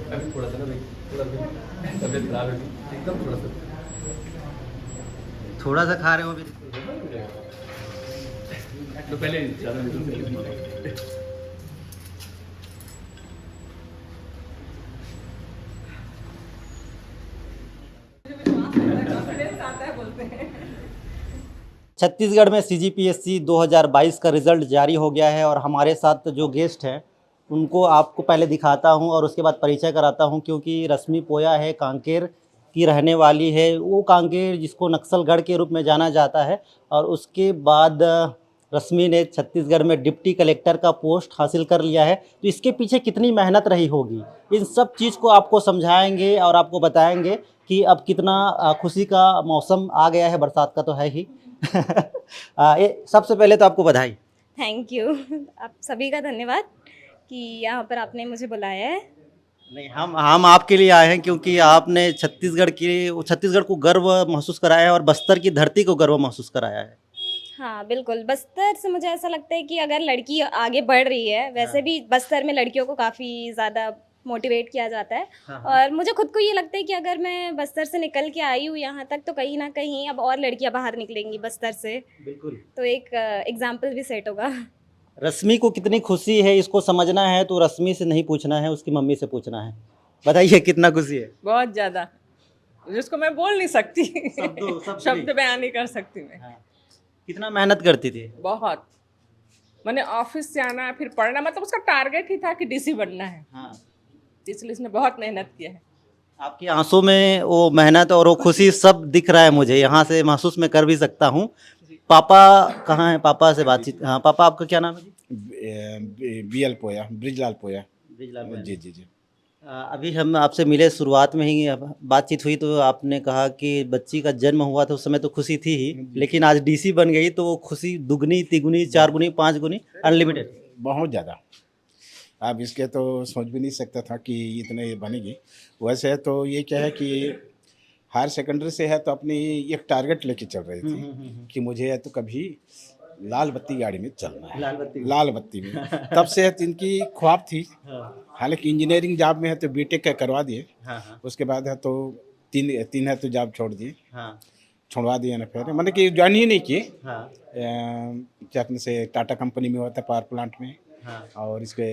अभी थोड़ा सा ना भाई, थोड़ा सा तबीयत खराब है अभी, एकदम थोड़ा सा। थोड़ा सा खा रहे हो अभी? तो पहले ज़्यादा नहीं। छत्तीसगढ़ में सीजीपीएससी 2022 का रिज़ल्ट जारी हो गया है और हमारे साथ जो गेस्ट हैं उनको आपको पहले दिखाता हूं और उसके बाद परिचय कराता हूं, क्योंकि रश्मि पोया है, कांकेर की रहने वाली है। वो कांकेर जिसको नक्सलगढ़ के रूप में जाना जाता है, और उसके बाद रश्मि ने छत्तीसगढ़ में डिप्टी कलेक्टर का पोस्ट हासिल कर लिया है। तो इसके पीछे कितनी मेहनत रही होगी, इन सब चीज़ को आपको समझाएंगे और आपको बताएंगे कि अब कितना खुशी का मौसम आ गया है। बरसात का तो है ही। सबसे पहले तो आपको बधाई। Thank you. आप सभी का धन्यवाद कि यहाँ पर आपने मुझे बुलाया है। नहीं, हम आपके लिए आए हैं क्योंकि आपने छत्तीसगढ़ को गर्व महसूस कराया है और बस्तर की धरती को गर्व महसूस कराया है। हाँ बिल्कुल, बस्तर से मुझे ऐसा लगता है कि अगर लड़की आगे बढ़ रही है, वैसे भी बस्तर में लड़कियों को काफ़ी ज़्यादा मोटिवेट किया जाता है। हाँ। और मुझे खुद को ये लगता है कि अगर मैं बस्तर से निकल के आई हूँ यहाँ तक, तो कहीं ना कहीं अब और लड़कियाँ बाहर निकलेंगी बस्तर से, बिल्कुल। तो एक एग्जाम्पल भी सेट होगा। रश्मि को कितनी खुशी है इसको समझना है तो रश्मि से नहीं पूछना है, उसकी मम्मी से पूछना है। बताइए कितना खुशी है। बहुत ज़्यादा, जिसको मैं बोल नहीं सकती। शब्द बयान नहीं कर सकती मैं। हाँ। कितना मेहनत करती थी। बहुत, मैंने ऑफिस से आना फिर पढ़ना, मतलब उसका टारगेट ही था कि डीसी बनना है। हाँ। इसलिए इसने बहुत मेहनत किया है। आपकी आंसू में वो मेहनत और वो खुशी सब दिख रहा है, मुझे यहाँ से महसूस मैं कर भी सकता हूँ। पापा कहाँ हैं? पापा से बातचीत। हाँ पापा, आपका क्या नाम है जी? बीएल पोया, ब्रिजलाल पोया। ब्रिजलाल। जी जी जी। अभी हम आपसे मिले, शुरुआत में ही बातचीत हुई तो आपने कहा कि बच्ची का जन्म हुआ था, उस समय तो खुशी थी ही, लेकिन आज डीसी बन गई तो वो खुशी दुगनी, तिगुनी, चार गुनी, पाँच गुनी, अनलिमिटेड। बहुत ज़्यादा। अब इसके तो सोच भी नहीं सकता था कि इतने बनेगी। वैसे तो ये क्या है कि हायर सेकेंडरी से है तो अपनी एक टारगेट लेके चल रही थी कि मुझे है तो कभी लाल बत्ती गाड़ी में चलना है, लाल बत्ती में। तब से है तो इनकी ख्वाब थी। हालांकि इंजीनियरिंग जॉब में है तो बीटेक का करवा दिए। उसके बाद है तो तीन है तो जॉब छोड़ दिए। छुड़वा दिए ना, फिर मैंने कि ज्वाइन ही नहीं किए। क्या अपने से टाटा कंपनी में हुआ था, पावर प्लांट में। और इसके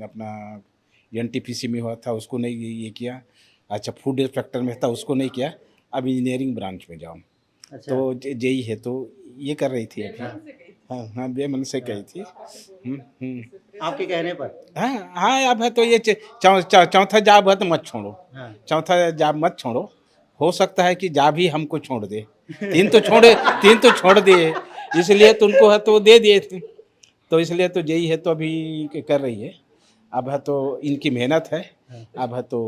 अपना एनटीपीसी में हुआ था, उसको नहीं ये किया। अच्छा, फूड इंस्पेक्टर में था, उसको नहीं किया। अब इंजीनियरिंग ब्रांच में जाऊँ। अच्छा। तो जेई है तो ये कर रही थी अभी। हाँ हाँ, बेमन से कही थी। आपके कहने पर। हाँ हाँ, अब है तो ये चौथा जॉब है तो मत छोड़ो। हाँ। चौथा जॉब मत छोड़ो, हो सकता है कि जॉब ही हमको छोड़ दे। तीन तो छोड़ दिए, इसलिए तो उनको है तो दे दिए थे। तो इसलिए तो यही है तो अभी कर रही है। अब है तो इनकी मेहनत है। अब है तो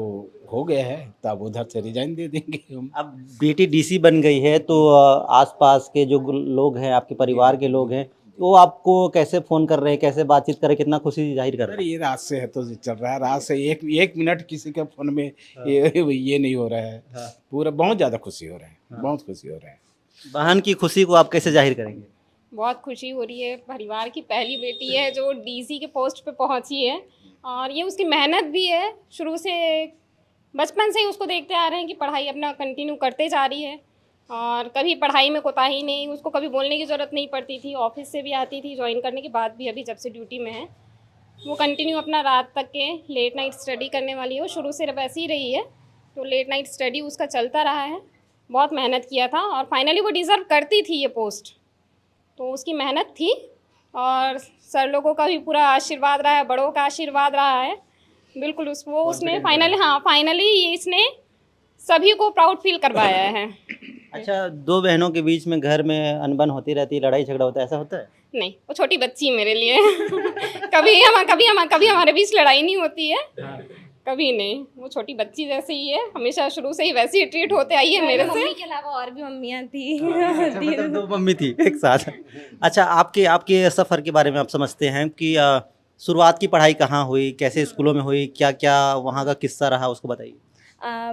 हो गया है तो अब उधर से रिजाइन दे देंगे हम। अब बेटी डीसी बन गई है तो आसपास के जो लोग हैं, आपके परिवार के लोग हैं, वो आपको कैसे फ़ोन कर रहे हैं, कैसे बातचीत कर रहे हैं, कितना खुशी जाहिर कर सर रहे हैं? ये रात से है तो चल रहा है, रात से एक मिनट किसी के फोन में ये नहीं हो रहा है। पूरा बहुत ज़्यादा खुशी हो रहा है, बहुत खुशी हो रहा है। बहन की खुशी को आप कैसे जाहिर करेंगे? बहुत खुशी हो रही है, परिवार की पहली बेटी है जो डीसी के पोस्ट पे पहुंची है, और ये उसकी मेहनत भी है। शुरू से बचपन से ही उसको देखते आ रहे हैं कि पढ़ाई अपना कंटिन्यू करते जा रही है, और कभी पढ़ाई में कोताही नहीं, उसको कभी बोलने की ज़रूरत नहीं पड़ती थी। ऑफिस से भी आती थी, ज्वाइन करने के बाद भी, अभी जब से ड्यूटी में है वो कंटिन्यू अपना रात तक के लेट नाइट स्टडी करने वाली है। वो शुरू से वैसे ही रही है, तो लेट नाइट स्टडी उसका चलता रहा है। बहुत मेहनत किया था और फाइनली वो डिज़र्व करती थी ये पोस्ट, तो उसकी मेहनत थी। और सर लोगों का भी पूरा आशीर्वाद रहा है, बड़ों का आशीर्वाद रहा है। बिल्कुल उसने फाइनली इसने सभी को प्राउड फील करवाया है। अच्छा, दो बहनों के बीच में घर में अनबन होती रहती है, लड़ाई झगड़ा होता है, ऐसा होता है? नहीं, वो छोटी बच्ची है मेरे लिए। कभी हमारे बीच लड़ाई नहीं होती है। कभी नहीं, वो छोटी बच्ची जैसे ही है, हमेशा शुरू से ही वैसे ही ट्रीट होते आई है मेरे से। मम्मी के अलावा और भी मम्मियाँ थी। अच्छा, मतलब दो मम्मी थी एक साथ। अच्छा, आपके सफ़र के बारे में आप समझते हैं कि शुरुआत की पढ़ाई कहाँ हुई, कैसे स्कूलों में हुई, क्या क्या वहाँ का किस्सा रहा, उसको बताइए।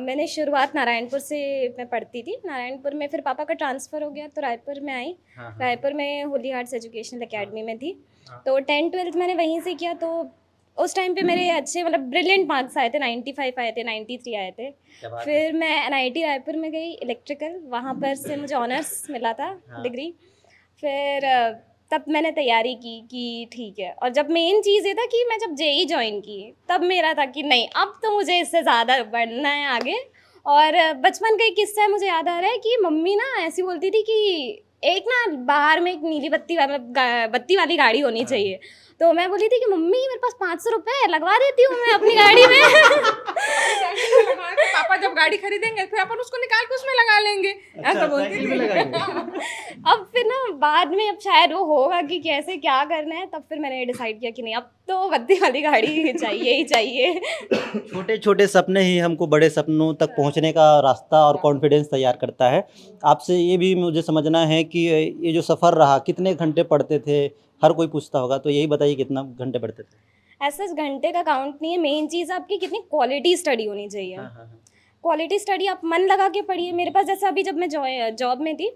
मैंने शुरुआत नारायणपुर से मैं पढ़ती थी। नारायणपुर में फिर पापा का ट्रांसफ़र हो गया तो रायपुर में आई। रायपुर में होली हार्ट्स एजुकेशनल एकेडमी में थी, तो 10th 12th मैंने वहीं से किया। तो उस टाइम पे मेरे अच्छे मतलब ब्रिलियंट मार्क्स आए थे, 95 आए थे, 93 आए थे। फिर मैं NIT रायपुर में गई इलेक्ट्रिकल, वहाँ पर से मुझे ऑनर्स मिला था डिग्री। फिर तब मैंने तैयारी की कि ठीक है, और जब मेन चीज़ ये था कि मैं जब JEE ज्वाइन की तब मेरा था कि नहीं अब तो मुझे इससे ज़्यादा बढ़ना है आगे। और बचपन का एक किस्सा मुझे याद आ रहा है कि मम्मी ना ऐसी बोलती थी कि एक ना बाहर में एक नीली बत्ती मतलब बत्ती वाली गाड़ी होनी चाहिए। तो मैं बोली थी कि मम्मी मेरे पास 500 रुपये लगवा देती हूँ मैं अपनी गाड़ी में। पापा जब गाड़ी खरीदेंगे फिर अपन उसको निकाल के उसमें लगा लेंगे, ऐसा बोलती थी। अब फिर ना बाद में अब शायद वो होगा कि कैसे क्या करना है, तब फिर मैंने डिसाइड किया कि नहीं अब तो बत्ती वाली गाड़ी चाहिए ही चाहिए। छोटे छोटे सपने ही हमको बड़े सपनों तक पहुंचने का रास्ता और कॉन्फिडेंस तैयार करता है। आपसे ये भी मुझे समझना है कि ये जो सफ़र रहा कितने घंटे पढ़ते थे, हर कोई पूछता होगा, तो यही बताइए कितना घंटे पढ़ते थे? ऐसा घंटे का काउंट नहीं है, मेन चीज़ आपकी कितनी क्वालिटी स्टडी होनी चाहिए। क्वालिटी स्टडी आप मन लगा के पढ़िए। मेरे पास जैसे अभी जब मैं जॉब में थी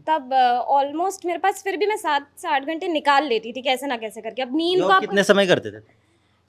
तब ऑलमोस्ट मेरे पास फिर भी मैं 7 से 8 घंटे निकाल लेती थी कैसे ना कैसे करके। अब नींद जॉब का कितने समय करते थे?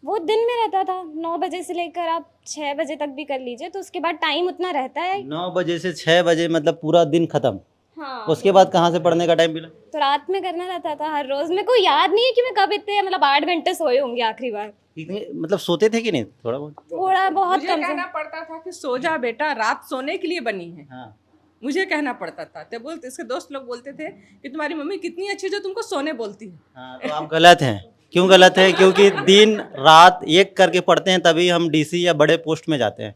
वो दिन में रहता था, 9 बजे से लेकर आप 6 बजे तक भी कर लीजिए, तो उसके बाद टाइम उतना रहता है। 9 बजे से 6 बजे मतलब पूरा दिन खत्म। हाँ, उसके बाद कहाँ से पढ़ने का टाइम मिला? तो रात में करना रहता था हर रोज। मेरे को याद नहीं है कि मैं कब इतने मतलब 8 घंटे सोए होंगे आखिरी बार। इतने मतलब सोते थे कि नहीं? थोड़ा बहुत? थोड़ा बहुत मुझे कम से। कहना पड़ता था कि सो जा बेटा, रात सोने के लिए बनी है। हाँ। मुझे कहना पड़ता था। तो बोलते इसके दोस्त लोग बोलते थे कि तुम्हारी मम्मी कितनी अच्छी जो तुमको सोने बोलती है। हाँ, तो आप गलत हैं। क्यों गलत है? क्योंकि दिन रात एक करके पढ़ते हैं तभी हम DC या बड़े पोस्ट में जाते हैं।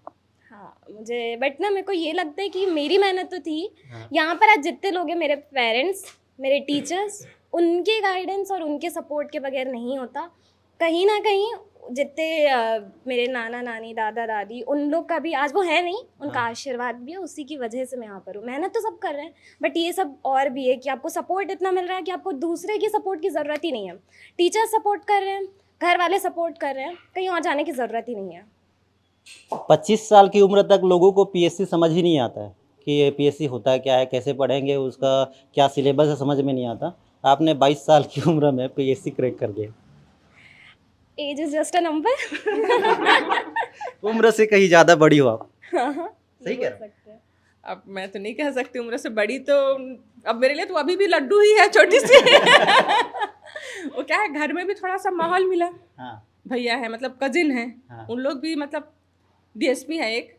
हाँ मुझे बट ना मेरे को ये लगता है कि मेरी मेहनत तो थी। हाँ। यहाँ पर आज जितने लोग हैं, मेरे पेरेंट्स, मेरे टीचर्स, उनके गाइडेंस और उनके सपोर्ट के बगैर नहीं होता। कहीं ना कहीं जितने मेरे नाना नानी दादा दादी उन लोग का भी आज वो है नहीं, उनका आशीर्वाद भी है, उसी की वजह से मैं यहाँ पर हूँ। मेहनत तो सब कर रहे हैं बट ये सब और भी है कि आपको सपोर्ट इतना मिल रहा है कि आपको दूसरे की सपोर्ट की ज़रूरत ही नहीं है। टीचर सपोर्ट कर रहे हैं, घर वाले सपोर्ट कर रहे हैं, कहीं और जाने की ज़रूरत ही नहीं है। 25 साल की उम्र तक लोगों को PSC समझ ही नहीं आता है कि ये PSC होता है क्या है, कैसे पढ़ेंगे, उसका क्या सिलेबस है, समझ में नहीं आता। आपने 22 साल की उम्र में PSC क्रैक कर दिया। Age is just a number. उम्र से कहीं ज़्यादा बड़ी हो आप। सही कह रहे हो। अब मैं तो नहीं कह सकती उम्र से बड़ी, तो अब मेरे लिए तो अभी भी लड्डू ही है, छोटी सी। वो क्या है, घर में भी थोड़ा सा माहौल मिला। हाँ। भैया है मतलब कजिन है। हाँ। उन लोग भी मतलब DSP है एक,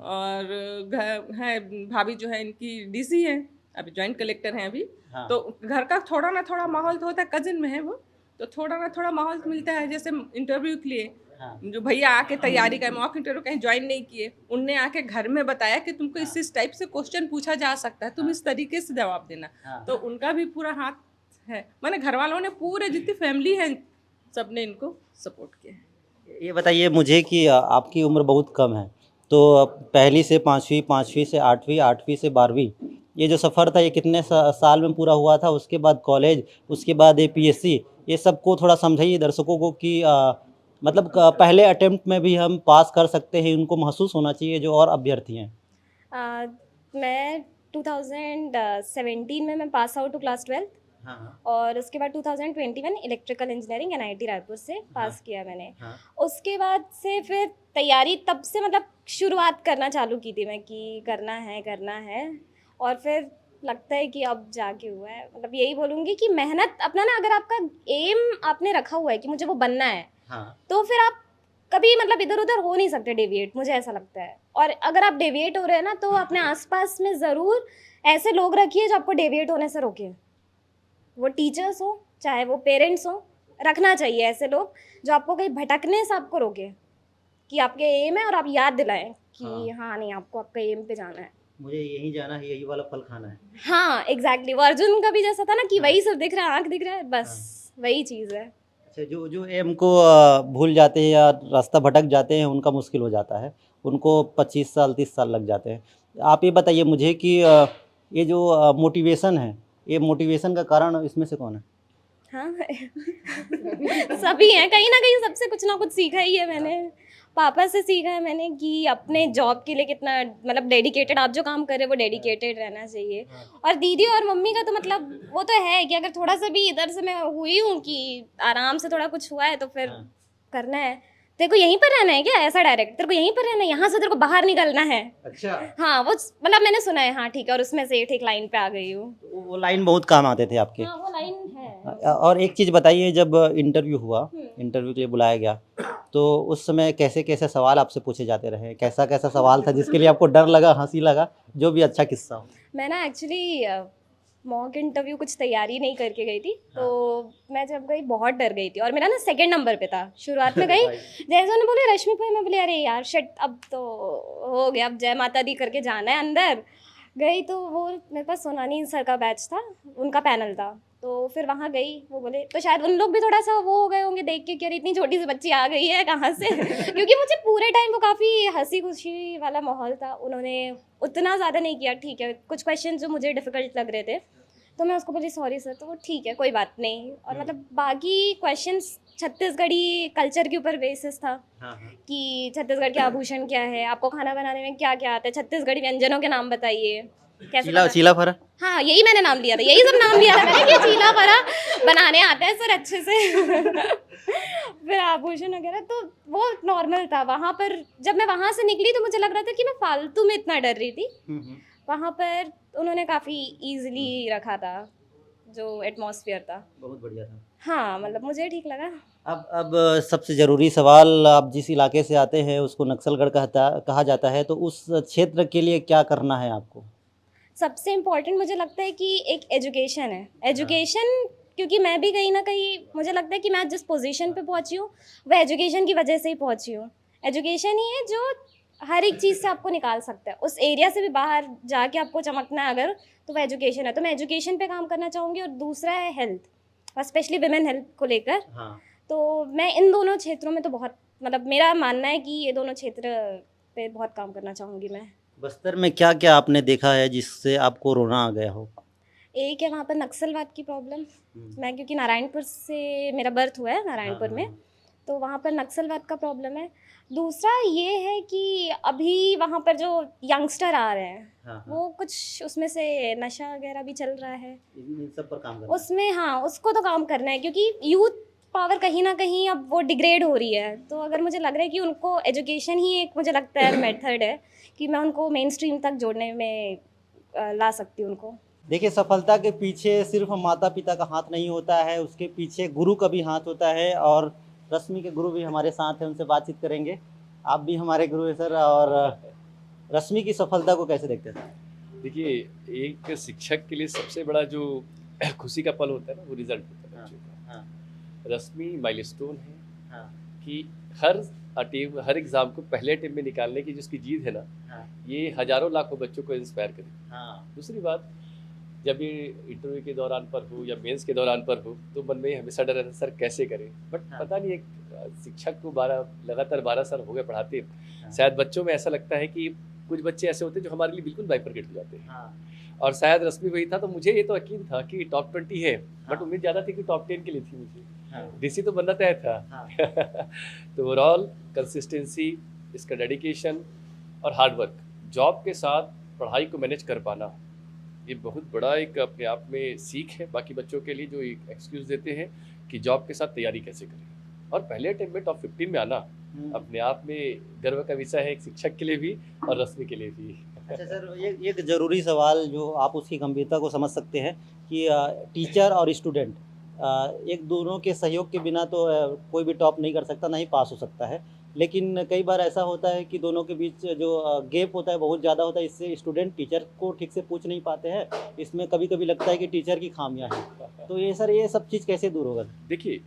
और घर है भाभी जो है इनकी DC है, अभी जॉइंट कलेक्टर हैं अभी। हाँ। तो घर का थोड़ा ना थोड़ा माहौल तो होता है, कजिन में है वो, तो थोड़ा ना थोड़ा माहौल तो मिलता है। जैसे इंटरव्यू के लिए हाँ। जो भैया आके तैयारी का मॉक इंटरव्यू कहीं ज्वाइन नहीं किए, उनने आके घर में बताया कि तुमको इस टाइप से क्वेश्चन पूछा जा सकता है, तुम इस तरीके से जवाब देना। हाँ। तो उनका भी पूरा हाथ है। मैंने घर वालों ने पूरे जितनी फैमिली है सबने इनको सपोर्ट किया है। ये बताइए मुझे कि आपकी उम्र बहुत कम है, तो पहली से 5वीं, 5वीं से 8वीं, 8वीं से 12वीं, ये जो सफ़र था ये कितने साल में पूरा हुआ था? उसके बाद कॉलेज, उसके बाद ये PSC, ये सबको थोड़ा समझाइए दर्शकों को कि मतलब पहले अटेम्प्ट में भी हम पास कर सकते हैं, उनको महसूस होना चाहिए जो और अभ्यर्थी हैं। मैं 2017 में मैं पास आउट हूँ क्लास 12। हाँ। और उसके बाद 2021 इलेक्ट्रिकल इंजीनियरिंग NIT रायपुर से पास किया मैंने। हाँ। उसके बाद से फिर तैयारी तब से मतलब शुरुआत करना चालू की थी मैं कि करना है, और फिर लगता है कि अब जाके हुआ है। मतलब यही बोलूँगी कि मेहनत अपना ना, अगर आपका एम आपने रखा हुआ है कि मुझे वो बनना है, हाँ। तो फिर आप कभी मतलब इधर उधर हो नहीं सकते डेविएट, मुझे ऐसा लगता है। और अगर आप डेविएट हो रहे हैं ना, तो अपने आसपास में ज़रूर ऐसे लोग रखिए जो आपको डेविएट होने से रोके। वो टीचर्स हो चाहे वो पेरेंट्स हो, रखना चाहिए ऐसे लोग जो आपको कहीं भटकने से आपको रोके, कि आपके एम है और आप याद दिलाएं कि हाँ नहीं आपको आपका एम पे जाना है, मुझे यही जाना है, यही वाला फल खाना है। हाँ एग्जैक्टली। वो अर्जुन का भी जैसा था ना कि वही सब दिख रहा है, आँख दिख रहा है, बस वही चीज़ है। अच्छा, जो एम को भूल जाते हैं या रास्ता भटक जाते हैं उनका मुश्किल हो जाता है, उनको 25 साल 30 साल लग जाते हैं। आप ये बताइए मुझे कि ये जो मोटिवेशन है, ये मोटिवेशन का कारण इसमें से कौन है? हाँ सभी हैं, कहीं ना कहीं सबसे कुछ ना कुछ सीखा ही है मैंने। पापा से सीखा है मैंने कि अपने जॉब के लिए कितना मतलब डेडिकेटेड, आप जो काम कर रहे हैं वो डेडिकेटेड रहना चाहिए। और दीदी और मम्मी का तो मतलब वो तो है कि अगर थोड़ा सा भी इधर से मैं हुई हूँ कि आराम से थोड़ा कुछ हुआ है तो फिर करना है, तेरे को यहीं पर रहना है क्या, ऐसा डायरेक्ट, तेरे को यहीं पर रहना है, यहाँ से तेरे को बाहर निकलना है। अच्छा। हाँ वो मतलब मैंने सुना है, हाँ ठीक है, और उसमें से एक लाइन पे आ गई हूँ। वो लाइन बहुत काम आते थे आपके। हाँ वो लाइन है। और एक चीज़ बताइए, जब इंटरव्यू हुआ, इंटरव्यू के लिए बुलाया गया, तो उस समय कैसे कैसे सवाल आपसे पूछे जाते रहे, कैसा कैसा सवाल था जिसके लिए आपको डर लगा, हंसी लगा, जो भी अच्छा किस्सा हो? मैं ना एक्चुअली मॉक इंटरव्यू कुछ तैयारी नहीं करके गई थी, तो मैं जब गई बहुत डर गई थी, और मेरा ना सेकंड नंबर पे था। शुरुआत में गई, जैसे उन्होंने बोले रश्मि पर, मैं बोले अरे यार शिट, अब तो हो गया, अब जय माता दी करके जाना है अंदर। गई तो वो मेरे पास सोनानी सर का बैच था, उनका पैनल था, तो फिर वहाँ गई, वो बोले, तो शायद उन लोग भी थोड़ा सा वो हो गए होंगे देख के कि अरे इतनी छोटी सी बच्ची आ गई है कहाँ से क्योंकि मुझे पूरे टाइम वो काफ़ी हंसी खुशी वाला माहौल था। उन्होंने उतना ज़्यादा नहीं किया, ठीक है, कुछ क्वेश्चन जो मुझे डिफ़िकल्ट लग रहे थे तो मैं उसको बोली सॉरी सर, तो वो ठीक है कोई बात नहीं। और मतलब बाकी क्वेश्चंस छत्तीसगढ़ी कल्चर के ऊपर बेसिस था कि छत्तीसगढ़ के आभूषण क्या है, आपको खाना बनाने में क्या क्या आता है, छत्तीसगढ़ी व्यंजनों के नाम बताइए, कैसे चीला फरा। हाँ यही मैंने नाम लिया था, यही सब नाम लिया था मैंने कि चीला फरा बनाने आता है सर अच्छे से फिर आभूषण वगैरह, तो वो नॉर्मल था। वहाँ पर जब मैं वहाँ से निकली तो मुझे लग रहा था कि मैं फालतू में इतना डर रही थी। वहाँ पर उन्होंने काफ़ी इजीली रखा था, जो एटमॉस्फेयर था बहुत बढ़िया था। हाँ, मतलब मुझे ठीक लगा। अब सबसे ज़रूरी सवाल, आप जिस इलाके से आते हैं उसको नक्सलगढ़ कहा जाता है, तो उस क्षेत्र के लिए क्या करना है आपको? सबसे इम्पोर्टेंट मुझे लगता है कि एक एजुकेशन है, एजुकेशन, क्योंकि मैं भी कहीं ना कहीं मुझे लगता है कि मैं जिस पोजीशन पे पहुंची हूँ वह एजुकेशन की वजह से ही पहुंची हूँ। एजुकेशन ही है जो हर एक चीज़ से आपको निकाल सकता है, उस एरिया से भी बाहर जाके आपको चमकना है अगर, तो वह एजुकेशन है। तो मैं एजुकेशन पे काम करना चाहूँगी, और दूसरा है हेल्थ, और स्पेशली विमेन हेल्थ को लेकर। तो मैं इन दोनों क्षेत्रों में तो बहुत, मतलब मेरा मानना है कि ये दोनों क्षेत्र पे बहुत काम करना चाहूँगी मैं। बस्तर में क्या क्या आपने देखा है जिससे आपको रोना आ गया हो? एक है वहाँ पर नक्सलवाद की प्रॉब्लम। मैं क्योंकि नारायणपुर से मेरा बर्थ हुआ है नारायणपुर में, तो वहाँ पर नक्सलवाद का प्रॉब्लम है। दूसरा ये है कि अभी वहाँ पर जो यंगस्टर आ रहे हैं वो कुछ उसमें से नशा वगैरह भी चल रहा है, इन सब पर काम करना उसमें हाँ उसको तो काम करना है, क्योंकि यूथ पावर कहीं ना कहीं अब वो डिग्रेड हो रही है। तो अगर मुझे लग रहा है कि उनको एजुकेशन ही एक, मुझे लगता है मेथड है कि मैं उनको मेन स्ट्रीम तक जोड़ने में ला सकती हूँ उनको। देखिए, सफलता के पीछे सिर्फ माता पिता का हाथ नहीं होता है, उसके पीछे गुरु का भी हाथ होता है, और रश्मि के गुरु भी हमारे साथ हैं, उनसे बातचीत करेंगे। आप भी हमारे गुरु हैं सर, और रश्मि की सफलता को कैसे देखते हैं? देखिए, एक शिक्षक के लिए सबसे बड़ा जो खुशी का पल होता है ना, वो रिजल्ट होता है बच्चों का। रश्मि माइलस्टोन है कि हर एग्ज़ाम को पहले अटेम्प्ट में निकालने की जिसकी जीत है ना, ये हज़ारों लाखों बच्चों को इंस्पायर करे। दूसरी बात, जब ये इंटरव्यू के दौरान पर हो या मेंस के दौरान पर हो, तो मन में हमेशा डर रहता है सर कैसे करें, बट पता नहीं, एक शिक्षक को लगातार 12 साल हो गए पढ़ाते, शायद बच्चों में ऐसा लगता है कि कुछ बच्चे ऐसे होते हैं जो हमारे लिए बिल्कुल बाइफरकेट हो जाते हैं। और शायद रश्मि वही था, तो मुझे ये तो यकीन था कि टॉप 20 है, बट उम्मीद ज़्यादा थी कि टॉप 10 के लिए थी मुझे। डीसी तो बनना तय था तो ओवरऑल कंसिस्टेंसी, इसका डेडिकेशन और हार्डवर्क, जॉब के साथ पढ़ाई को मैनेज कर पाना, ये बहुत बड़ा एक अपने आप में सीख है बाकी बच्चों के लिए, जो एक एक्सक्यूज़ देते हैं कि जॉब के साथ तैयारी कैसे करें, और पहले अटेम्प्ट में टॉप 15 में आना अपने आप में गर्व का विषय है, एक शिक्षक के लिए भी और रश्मि के लिए भी। अच्छा सर, ये एक ज़रूरी सवाल जो आप उसकी गंभीरता को समझ सकते हैं कि टीचर और स्टूडेंट एक दोनों के सहयोग के बिना तो कोई भी टॉप नहीं कर सकता, ना ही पास हो सकता है। लेकिन कई बार ऐसा होता है कि दोनों के बीच जो गैप होता है बहुत ज़्यादा होता है, इससे स्टूडेंट टीचर को ठीक से पूछ नहीं पाते हैं। इसमें कभी कभी लगता है कि टीचर की खामियां हैं। तो ये सर, ये सब चीज़ कैसे दूर होगा? देखिए,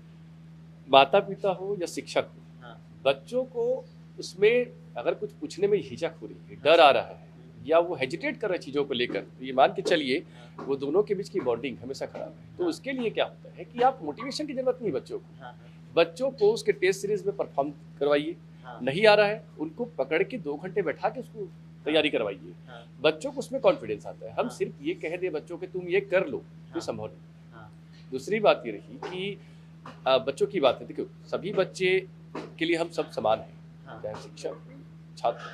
माता पिता हो या शिक्षक हो, बच्चों को उसमें अगर कुछ पूछने में हिचक हो रही है, डर आ रहा है, या वो हेजिटेट कर रहे चीज़ों को लेकर, तो ये मान के चलिए वो दोनों के बीच की बॉन्डिंग हमेशा खराब है। तो उसके लिए क्या होता है कि आप मोटिवेशन की जरूरत नहीं बच्चों को उसके टेस्ट सीरीज में परफॉर्म करवाइए। नहीं आ रहा है, उनको पकड़ के 2 घंटे बैठा के उसको तैयारी करवाइए। बच्चों को उसमें कॉन्फिडेंस आता है। हम सिर्फ ये कह दे बच्चों के तुम ये कर लो, ये संभव नहीं। दूसरी बात ये रही कि बच्चों की बात है, देखो सभी बच्चे के लिए हम सब समान हैं, चाहे शिक्षक छात्र,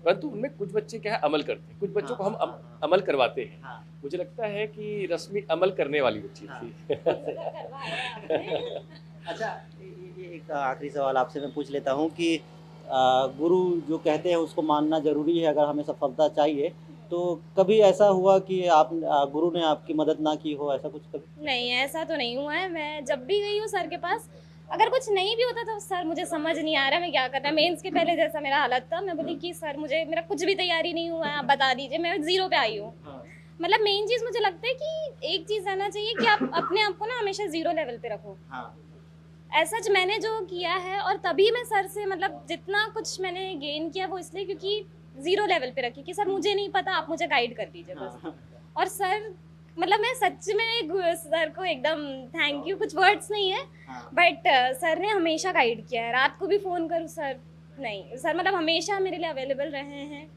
परंतु उनमें कुछ बच्चे क्या है अमल करते हैं, कुछ बच्चों को हम अमल करवाते हैं। मुझे लगता है कि रश्मि अमल करने वाली बच्ची थी। अच्छा, ये एक आखिरी सवाल आपसे मैं पूछ लेता हूँ कि गुरु जो कहते हैं उसको मानना ज़रूरी है अगर हमें सफलता चाहिए, तो कभी ऐसा हुआ कि आप गुरु ने आपकी मदद ना की हो, ऐसा कुछ कभी? नहीं, ऐसा तो नहीं हुआ है। मैं जब भी गई हूँ सर के पास, अगर कुछ नहीं भी होता तो सर मुझे समझ नहीं आ रहा मैं क्या करना है। मेंस के पहले जैसा मेरा हालत था, मैं बोली कि सर मुझे मेरा कुछ भी तैयारी नहीं हुआ है, आप बता दीजिए, मैं 0 पे आई हूँ। मतलब मेन चीज़ मुझे लगता है कि एक चीज़ आना चाहिए कि आप अपने आप को ना हमेशा 0 लेवल पे रखो। ऐसा मैंने जो किया है, और तभी मैं सर से मतलब जितना कुछ मैंने गेन किया वो इसलिए क्योंकि 0 लेवल पे रखी कि सर मुझे नहीं पता, आप मुझे गाइड कर दीजिए बस। और सर मतलब मैं सच में सर को एकदम थैंक यू, कुछ वर्ड्स नहीं है, बट सर ने हमेशा गाइड किया है। रात को भी फ़ोन करूँ सर नहीं, सर मतलब हमेशा मेरे लिए अवेलेबल रहे हैं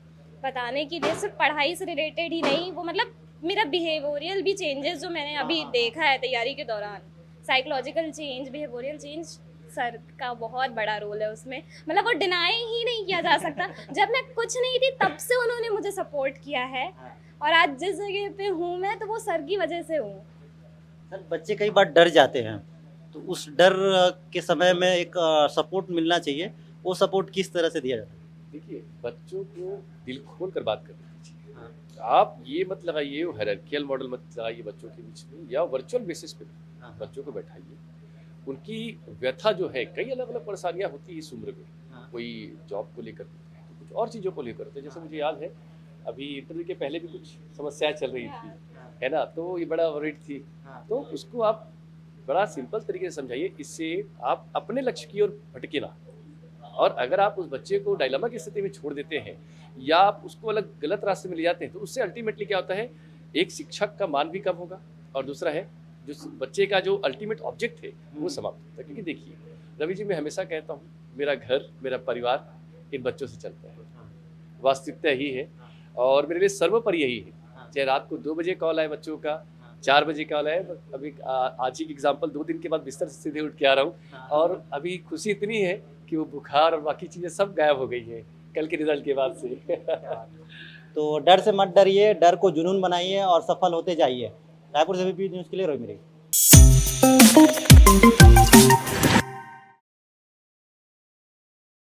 बताने के लिए, सिर्फ पढ़ाई से रिलेटेड ही नहीं, वो मतलब मेरा बिहेवियरल भी चेंजेस जो मैंने अभी देखा है तैयारी के दौरान, psychological change, behavioural change, sir का बहुत बड़ा रोल है उसमें। मतलब वो डिनाई ही नहीं किया जा सकता। जब मैं कुछ नहीं थी तब से उन्होंने मुझे सपोर्ट किया है, और आज जिस जगह पे हूँ मैं तो वो सर की वजह से हूँ। सर बच्चे कई बार डर जाते हैं, तो उस डर के समय में एक सपोर्ट मिलना चाहिए, वो सपोर्ट किस तरह से दिया जाता है? देखिए, बच्चों को दिल खोल कर बात करनी चाहिए। आप ये मत लगाइए हायरार्कियल मॉडल मत लगाइए बच्चों के बीच में, या वर्चुअल बेसिस पे बच्चों को बैठाइए। उनकी व्यथा जो है, कई अलग अलग परेशानियां होती है इस उम्र में। कोई जॉब को लेकर होते हैं, तो कुछ और चीज़ों को लेकर होते हैं। जैसे मुझे याद है अभी इंटरव्यू के पहले भी कुछ समस्याएं चल रही थी, है ना, तो ये बड़ा वरीड थी। तो उसको आप बड़ा सिंपल तरीके से समझाइए, इससे आप अपने लक्ष्य की ओर भटके ना। और अगर आप उस बच्चे को डायलेमा की स्थिति में छोड़ देते हैं, या आप उसको अलग गलत रास्ते में ले जाते हैं, तो उससे अल्टीमेटली क्या होता है, एक शिक्षक का मान भी कम होगा, और दूसरा है जो बच्चे का जो अल्टीमेट ऑब्जेक्ट है वो समाप्त होता है। क्योंकि देखिए रवि जी, मैं हमेशा कहता हूँ मेरा घर, मेरा परिवार इन बच्चों से चलता है, वास्तविकता यही है, और मेरे लिए सर्वोपरि यही है। चाहे रात को 2 बजे कॉल आए बच्चों का, 4 बजे कॉल आए, अभी आज ही एग्जाम्पल 2 दिन के बाद बिस्तर से सीधे उठ के आ रहा हूँ, और अभी खुशी इतनी है कि वो बुखार और बाकी चीज़ें सब गायब हो गई है कल के रिजल्ट के बाद से। तो डर से मत डरिए, डर को जुनून बनाइए और सफल होते जाइए। रायपुर से एबीपी न्यूज़ के लिए रोहित मिरे।